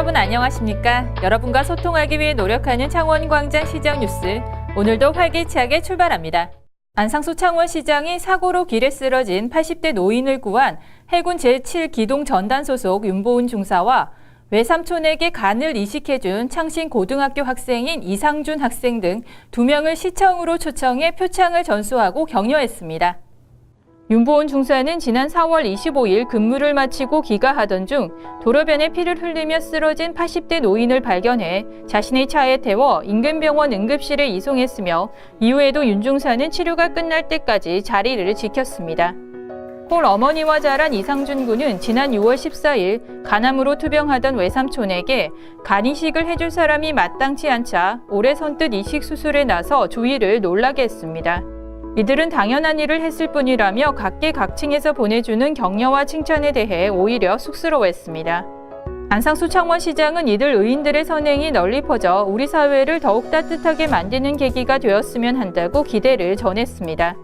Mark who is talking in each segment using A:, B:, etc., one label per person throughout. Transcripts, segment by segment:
A: 여러분 안녕하십니까? 여러분과 소통하기 위해 노력하는 창원광장 시장 뉴스. 오늘도 활기차게 출발합니다. 안상수 창원시장이 사고로 길에 쓰러진 80대 노인을 구한 해군 제7기동 전단 소속 윤보은 중사와 외삼촌에게 간을 이식해준 창신고등학교 학생인 이상준 학생 등 2명을 시청으로 초청해 표창을 전수하고 격려했습니다. 윤보은 중사는 지난 4월 25일 근무를 마치고 귀가하던 중 도로변에 피를 흘리며 쓰러진 80대 노인을 발견해 자신의 차에 태워 인근 병원 응급실에 이송했으며 이후에도 윤 중사는 치료가 끝날 때까지 자리를 지켰습니다. 홀 어머니와 자란 이상준 군은 지난 6월 14일 간암으로 투병하던 외삼촌에게 간 이식을 해줄 사람이 마땅치 않자 올해 선뜻 이식 수술에 나서 주위를 놀라게 했습니다. 이들은 당연한 일을 했을 뿐이라며 각계각층에서 보내주는 격려와 칭찬에 대해 오히려 쑥스러워했습니다. 안상수 창원시장은 이들 의인들의 선행이 널리 퍼져 우리 사회를 더욱 따뜻하게 만드는 계기가 되었으면 한다고 기대를 전했습니다.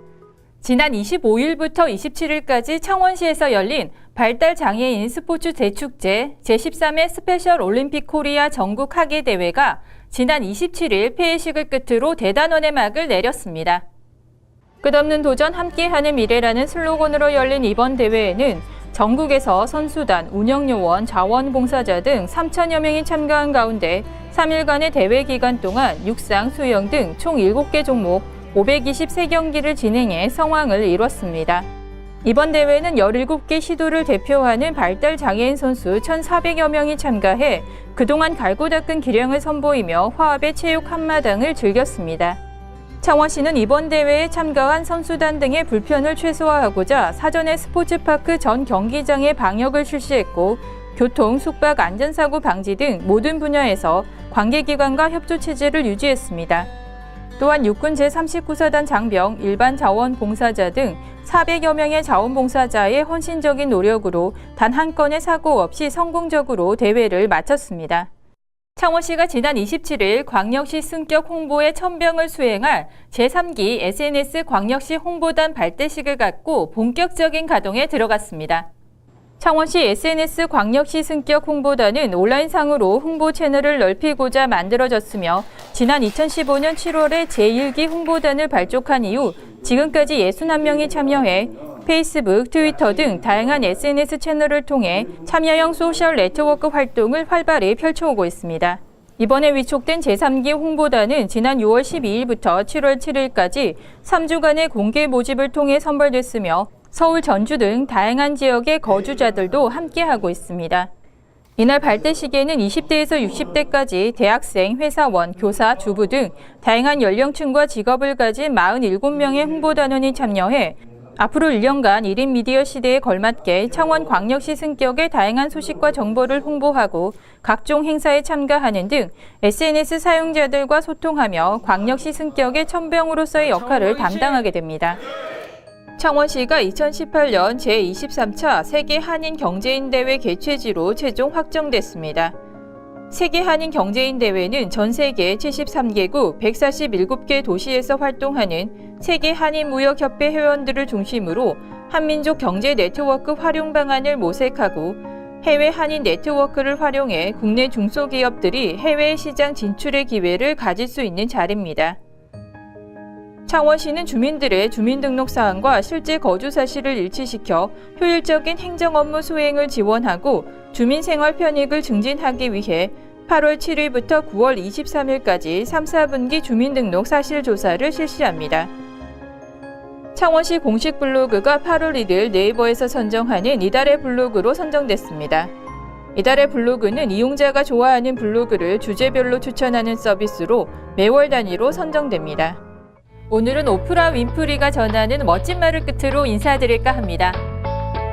A: 지난 25일부터 27일까지 창원시에서 열린 발달장애인 스포츠 대축제 제13회 스페셜 올림픽 코리아 전국 하계 대회가 지난 27일 폐회식을 끝으로 대단원의 막을 내렸습니다. 끝없는 도전 함께하는 미래라는 슬로건으로 열린 이번 대회에는 전국에서 선수단, 운영요원, 자원봉사자 등 3천여 명이 참가한 가운데 3일간의 대회 기간 동안 육상, 수영 등 총 7개 종목 523경기를 진행해 성황을 이뤘습니다. 이번 대회는 17개 시도를 대표하는 발달장애인 선수 1,400여 명이 참가해 그동안 갈고 닦은 기량을 선보이며 화합의 체육 한마당을 즐겼습니다. 창원시는 이번 대회에 참가한 선수단 등의 불편을 최소화하고자 사전에 스포츠파크 전 경기장에 방역을 실시했고 교통, 숙박, 안전사고 방지 등 모든 분야에서 관계기관과 협조체제를 유지했습니다. 또한 육군 제39사단 장병, 일반 자원봉사자 등 400여 명의 자원봉사자의 헌신적인 노력으로 단 한 건의 사고 없이 성공적으로 대회를 마쳤습니다. 창원시가 지난 27일 광역시 승격 홍보의 천병을 수행할 제3기 SNS 광역시 홍보단 발대식을 갖고 본격적인 가동에 들어갔습니다. 창원시 SNS 광역시 승격 홍보단은 온라인상으로 홍보 채널을 넓히고자 만들어졌으며 지난 2015년 7월에 제1기 홍보단을 발족한 이후 지금까지 61명이 참여해 페이스북, 트위터 등 다양한 SNS 채널을 통해 참여형 소셜 네트워크 활동을 활발히 펼쳐오고 있습니다. 이번에 위촉된 제3기 홍보단은 지난 6월 12일부터 7월 7일까지 3주간의 공개 모집을 통해 선발됐으며 서울, 전주 등 다양한 지역의 거주자들도 함께하고 있습니다. 이날 발대식에는 20대에서 60대까지 대학생, 회사원, 교사, 주부 등 다양한 연령층과 직업을 가진 47명의 홍보단원이 참여해 앞으로 1년간 1인 미디어 시대에 걸맞게 창원광역시 승격의 다양한 소식과 정보를 홍보하고 각종 행사에 참가하는 등 SNS 사용자들과 소통하며 광역시 승격의 천병으로서의 역할을 담당하게 됩니다. 창원시가 2018년 제23차 세계 한인 경제인 대회 개최지로 최종 확정됐습니다. 세계 한인 경제인 대회는 전 세계 73개국 147개 도시에서 활동하는 세계 한인 무역협회 회원들을 중심으로 한민족 경제 네트워크 활용 방안을 모색하고 해외 한인 네트워크를 활용해 국내 중소기업들이 해외 시장 진출의 기회를 가질 수 있는 자리입니다. 창원시는 주민들의 주민등록 사항과 실제 거주 사실을 일치시켜 효율적인 행정 업무 수행을 지원하고 주민생활 편익을 증진하기 위해 8월 7일부터 9월 23일까지 3, 4분기 주민등록 사실 조사를 실시합니다. 창원시 공식 블로그가 8월 1일 네이버에서 선정하는 이달의 블로그로 선정됐습니다. 이달의 블로그는 이용자가 좋아하는 블로그를 주제별로 추천하는 서비스로 매월 단위로 선정됩니다. 오늘은 오프라 윈프리가 전하는 멋진 말을 끝으로 인사드릴까 합니다.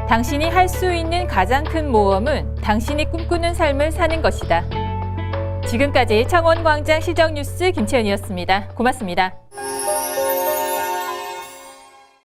A: 당신이 할 수 있는 가장 큰 모험은 당신이 꿈꾸는 삶을 사는 것이다. 지금까지 창원광장 시정뉴스 김채연이었습니다. 고맙습니다.